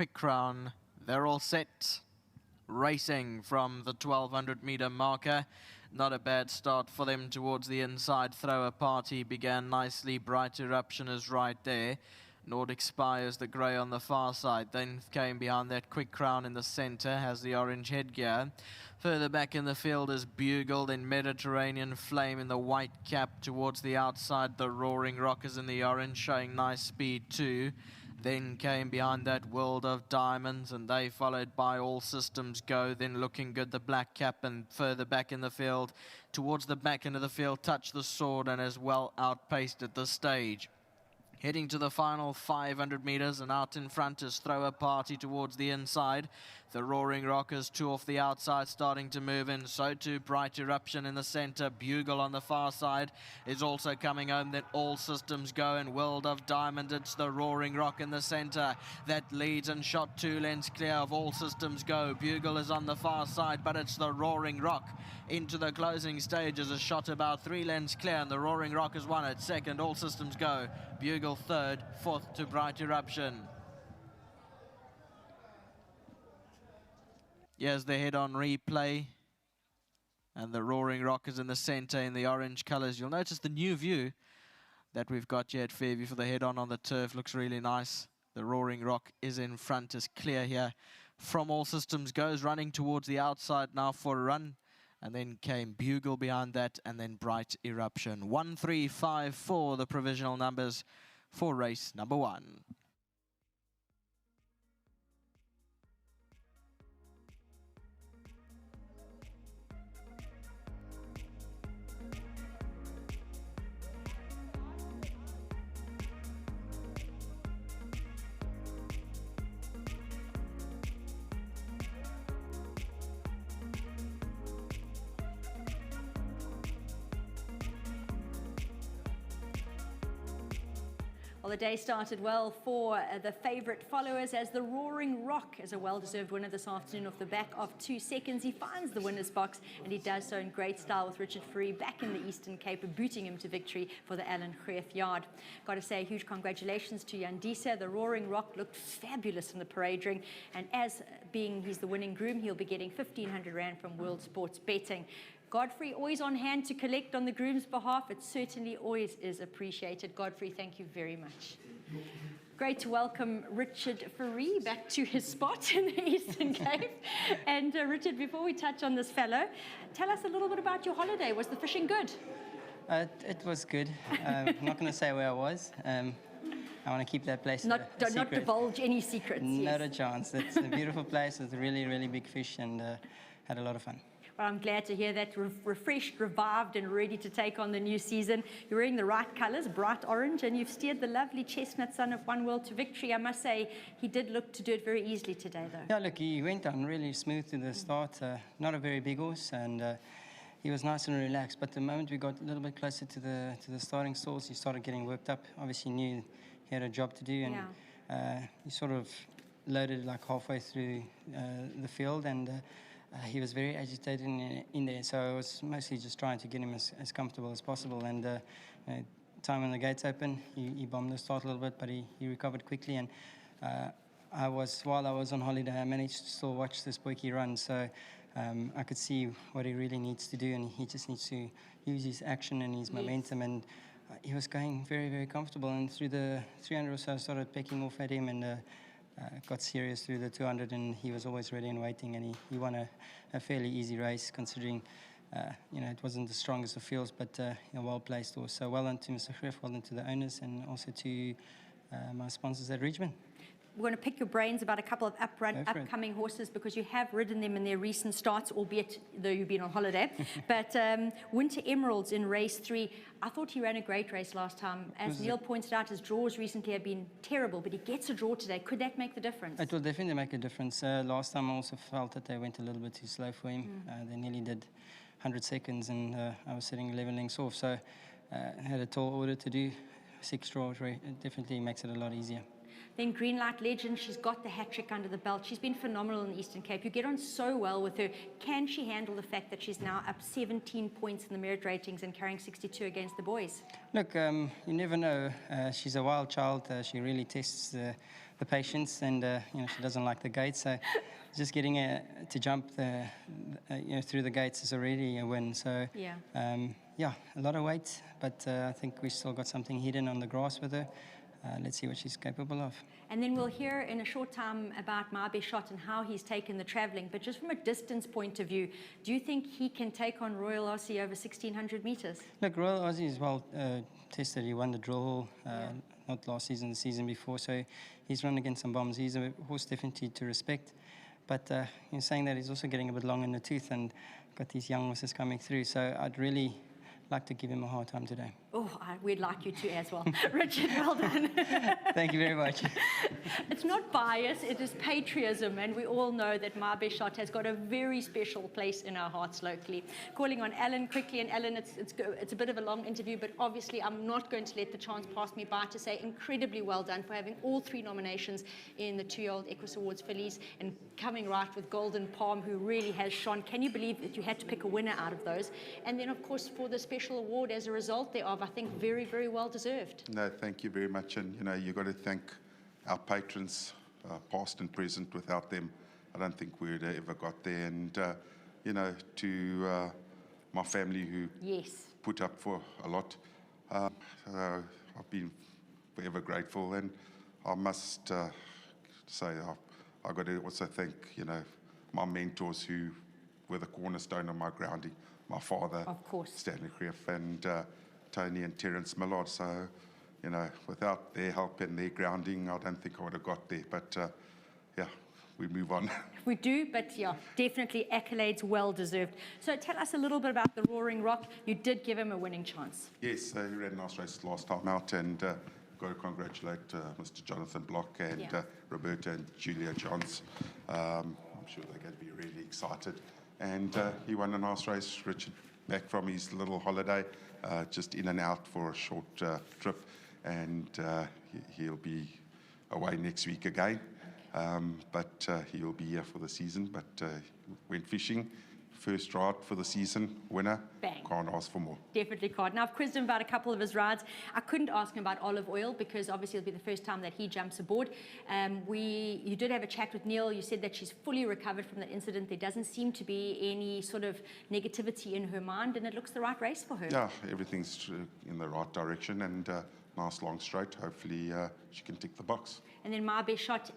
Quick Crown, they're all set. Racing from the 1200 meter marker. Not a bad start for them towards the inside. Thrower Party began nicely. Bright Eruption is right there. Nordic Spires, the grey on the far side. Then came behind that Quick Crown in the centre, has the orange headgear. Further back in the field is Bugle, then Mediterranean Flame in the white cap towards the outside. The Roaring Rock is in the orange, showing nice speed too. Then came behind that World of Diamonds, and they followed by All Systems Go. Then Looking Good, the black cap, and further back in the field, towards the back end of the field, Touch the Sword, and as well outpaced at this stage. Heading to the final 500 meters, and out in front is Thrower Party towards the inside. The Roaring Rockers, two off the outside, starting to move in. So too Bright Eruption in the center. Bugle on the far side is also coming home. Then All Systems Go, and World of Diamond. It's the Roaring Rock in the center that leads and shot 2 lengths clear of All Systems Go. Bugle is on the far side, but it's the Roaring Rock into the closing stages. A shot about 3 lengths clear, and the Roaring Rock has won it. Second, All Systems Go. Bugle third, fourth to Bright Eruption. Here's the head-on replay, and the Roaring Rock is in the center in the orange colors. You'll notice the new view that we've got here at Fairview for the head-on the turf looks really nice. The Roaring Rock is in front, is clear here from All Systems Goes, running towards the outside now for a run. And then came Bugle behind that, and then Bright Eruption. 1, 3, 5, 4, the provisional numbers for race number 1. Well, the day started well for the favourite followers, as the Roaring Rock is a well-deserved winner this afternoon off the back of 2 seconds. He finds the winner's box, and he does so in great style with Richard Fourie back in the Eastern Cape, booting him to victory for the Alan Greef yard. Got to say a huge congratulations to Yandisa. The Roaring Rock looked fabulous in the parade ring, and as being he's the winning groom, he'll be getting 1,500 Rand from World Sports Betting. Godfrey, always on hand to collect on the groom's behalf. It certainly always is appreciated. Godfrey, thank you very much. Great to welcome Richard Fourie back to his spot in the Eastern Cape. And Richard, before we touch on this fellow, tell us a little bit about your holiday. Was the fishing good? It was good. I'm not going to say where I was. I want to keep that place a secret. Not divulge any secrets. Not a chance. It's a beautiful place with really, really big fish, and had a lot of fun. Well, I'm glad to hear that, refreshed, revived, and ready to take on the new season. You're wearing the right colours, bright orange, and you've steered the lovely chestnut son of One World to victory. I must say, he did look to do it very easily today, though. Yeah, look, he went on really smooth to the start. Not a very big horse, and he was nice and relaxed. But the moment we got a little bit closer to the starting stalls, he started getting worked up. Obviously, knew he had a job to do, and he sort of loaded like halfway through the field, and he was very agitated in there, so I was mostly just trying to get him as comfortable as possible. And time when the gates open, he bombed the start a little bit, but he recovered quickly. And while I was on holiday, I managed to still watch this Boykie run, so I could see what he really needs to do, and he just needs to use his action and his momentum. And he was going very, very comfortable. And through the 300 or so, I started pecking off at him, and got serious through the 200, and he was always ready and waiting, and he won a fairly easy race, considering it wasn't the strongest of fields, but a well-placed horse. So well done to Mr. Greef, well done to the owners, and also to my sponsors at Ridgeman. We're going to pick your brains about a couple of upcoming horses, because you have ridden them in their recent starts, albeit though you've been on holiday. But Winter Emeralds in race 3, I thought he ran a great race last time. As Neil pointed out, his draws recently have been terrible, but he gets a draw today. Could that make the difference? It will definitely make a difference. Last time I also felt that they went a little bit too slow for him. They nearly did 100 seconds, and I was sitting 11 lengths off. So had a tall order to do. 6 draws, it definitely makes it a lot easier. Then Green Light Legend, she's got the hat-trick under the belt. She's been phenomenal in the Eastern Cape. You get on so well with her. Can she handle the fact that she's now up 17 points in the merit ratings and carrying 62 against the boys? Look, you never know. She's a wild child. She really tests the the patience, and she doesn't like the gates. So just getting her to jump through the gates is already a win. So Yeah. A lot of weight, but I think we still got something hidden on the grass with her. Let's see what she's capable of. And then we'll hear in a short time about Mabe Shot and how he's taken the travelling. But just from a distance point of view, do you think he can take on Royal Aussie over 1,600 metres? Look, Royal Aussie is well tested. He won the drill not last season, the season before. So he's run against some bombs. He's a horse definitely to respect. But saying that, he's also getting a bit long in the tooth and got these young horses coming through. So I'd really like to give him a hard time today. Oh, we'd like you to as well. Richard, well done. Thank you very much. It's not bias, it is patriotism, and we all know that Mabe Shot has got a very special place in our hearts locally. Calling on Alan quickly, and Alan, it's a bit of a long interview, but obviously I'm not going to let the chance pass me by to say incredibly well done for having all 3 nominations in the 2-year-old Equus Awards fillies and coming right with Golden Palm, who really has shone. Can you believe that you had to pick a winner out of those? And then, of course, for the special award as a result thereof, I think very, very well deserved. No, thank you very much. And, you've got to thank our patrons, past and present. Without them, I don't think we would have ever got there. And, to my family who put up for a lot, I've been forever grateful. And I must say I've got to also thank, my mentors who were the cornerstone of my grounding. My father, of course, Stanley Krief, and Tony and Terence Millard. So, without their help and their grounding, I don't think I would have got there. But, we move on. We do, but definitely accolades well deserved. So tell us a little bit about the Roaring Rock. You did give him a winning chance. Yes, he ran a nice race last time out, and got to congratulate Mr. Jonathan Block and Roberta and Julia Johns. I'm sure they're going to be really excited. And he won a nice race. Richard back from his little holiday, just in and out for a short trip, and he'll be away next week again. But he'll be here for the season. But went fishing, first ride for the season, winner. Bang. Can't ask for more. Definitely can't. Now, I've quizzed him about a couple of his rides. I couldn't ask him about Olive Oil because obviously it'll be the first time that he jumps aboard. You did have a chat with Neil. You said that she's fully recovered from that incident. There doesn't seem to be any sort of negativity in her mind, and it looks the right race for her. Yeah, everything's in the right direction, and nice long straight. Hopefully she can tick the box. And then Mabe Shot,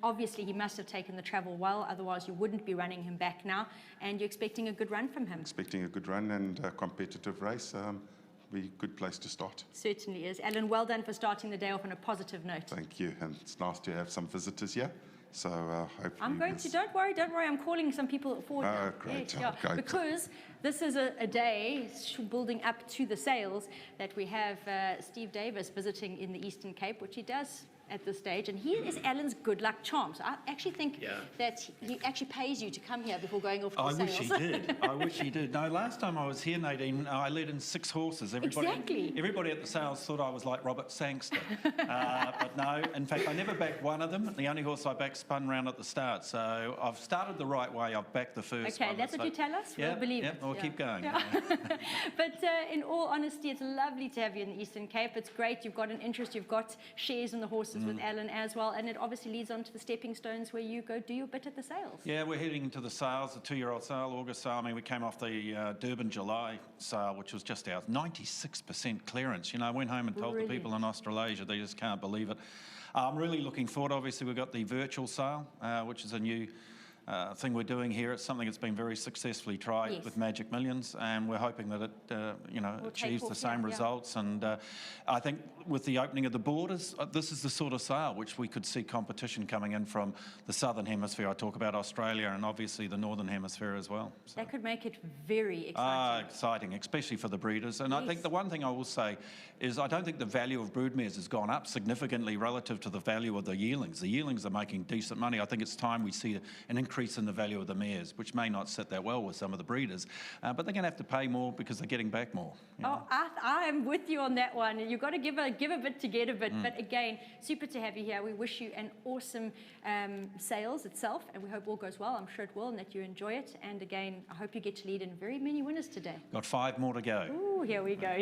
obviously he must have taken the travel well, otherwise you wouldn't be running him back now, and you're expecting a good run from him. Expecting a good run and a competitive race. Be a good place to start. Certainly is. Alan, well done for starting the day off on a positive note. Thank you, and it's nice to have some visitors here. So hopefully I'm going to, don't worry, I'm calling some people forward. Oh, great. Yes, Great. Because this is a day building up to the sales that we have Steve Davis visiting in the Eastern Cape, which he does at this stage, and he is Alan's good luck charm. So I actually think that he actually pays you to come here before going off to the sales. I wish he did. I wish he did. No, last time I was here, Nadine, I led in 6 horses. Everybody at the sales thought I was like Robert Sangster. But no, in fact, I never backed one of them. The only horse I backed spun round at the start. So I've started the right way. I've backed the first one. Okay, that's what you tell us? Yeah, we'll believe it. We'll keep going. Yeah. But in all honesty, it's lovely to have you in the Eastern Cape. It's great. You've got an interest. You've got shares in the horses with Alan as well. And it obviously leads on to the stepping stones where you go do your bit at the sales. Yeah, we're heading into the sales, the 2-year-old sale, August sale. I mean, we came off the Durban July sale, which was just out 96% clearance. I went home and told the people in Australasia, they just can't believe it. I'm really looking forward. Obviously, we've got the virtual sale, which is a new thing we're doing here. It's something that's been very successfully tried with Magic Millions, and we're hoping that it achieves the same results. And I think with the opening of the borders, this is the sort of sale which we could see competition coming in from the southern hemisphere. I talk about Australia and obviously the northern hemisphere as well. So. That could make it very exciting. Exciting, especially for the breeders. And I think the one thing I will say is I don't think the value of broodmares has gone up significantly relative to the value of the yearlings. The yearlings are making decent money. I think it's time we see an increase decrease in the value of the mares, which may not sit that well with some of the breeders, but they're going to have to pay more because they're getting back more. You know? Oh, I am with you on that one. You've got to give a bit to get a bit. But again, super to have you here. We wish you an awesome sales itself, and we hope all goes well. I'm sure it will, and that you enjoy it. And again, I hope you get to lead in very many winners today. Got 5 more to go. Ooh, here we go.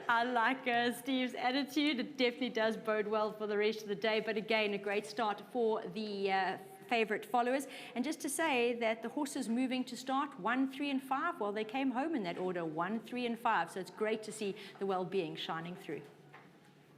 I like Steve's attitude. It definitely does bode well for the rest of the day. But again, a great start for the favourite followers. And just to say that the horses moving to start 1, 3 and 5, well, they came home in that order, 1, 3 and 5. So it's great to see the well-being shining through.